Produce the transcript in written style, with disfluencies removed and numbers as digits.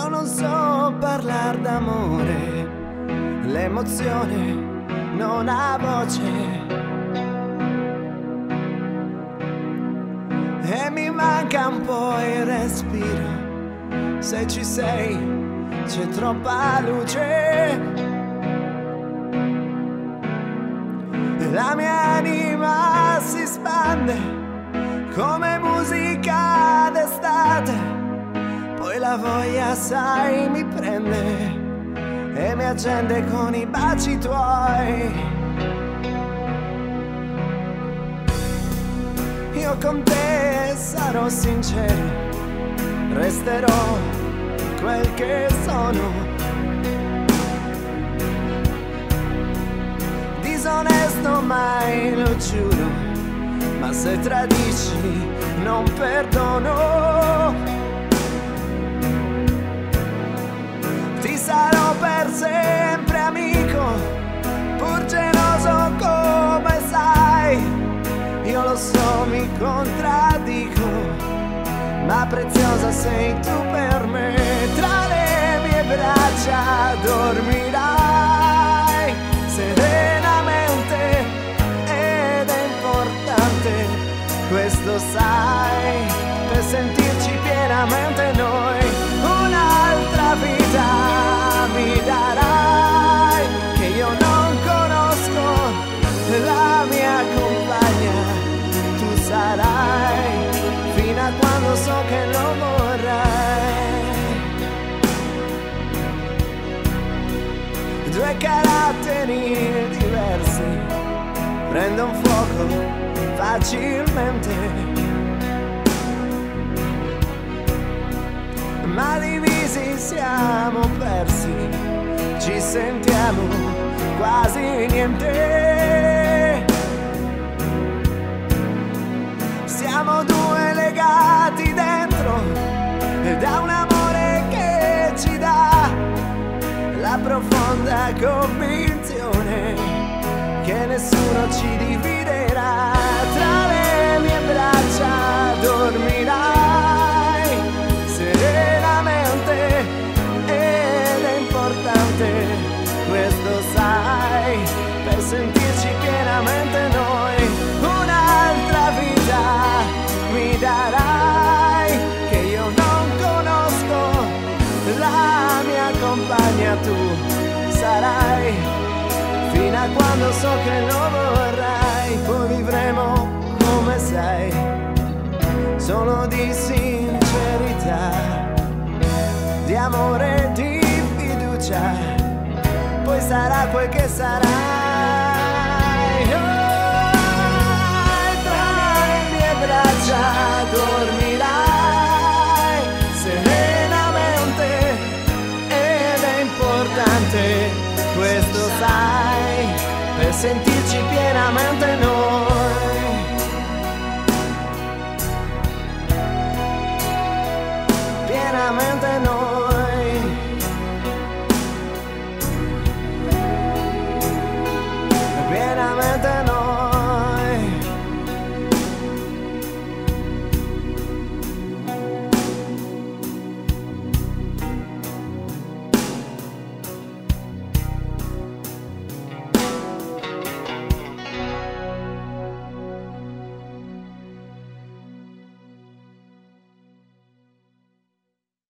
Io non so parlare d'amore, l'emozione non ha voce e mi manca un po' il respiro. Se ci sei c'è troppa luce. La mia anima si spande come musica d'estate, poi la voglia, sai, mi prende e mi accende con i baci tuoi. Io con te sarò sincero, resterò quel che sono. Disonesto mai, lo giuro, ma se tradisci non perdono. Ti sarò per sempre amico, pur geloso come sai. Io lo so, mi contraddico, ma preziosa sei tu per me. Tra le mie braccia dormirai serenamente ed è importante, questo sai, per sentirci pienamente noi. Un'altra vita mi darai che io non conosco, la mia compagna tu sarai fino a quando so che lo vorrai. Due caratteri diversi prendono fuoco facilmente, ma divisi siamo persi, ci sentiamo quasi niente. Siamo due legati dentro da un amore che ci dà la profonda convinzione che nessuno ci dividerà. Tra le mie braccia dormirai serenamente ed è importante, questo sai, per sentirci pienamente noi. Un'altra vita mi darai che io non conosco, la mia compagna tu sarai fino a quando so che lo vorrai. Poi vivremo come sai, solo di sincerità, di amore, di fiducia, poi sarà quel che sarai. Tra le mie braccia dormirai serenamente ed è importante, questo sai, per sentirci pienamente noi. Pienamente noi. Pienamente noi.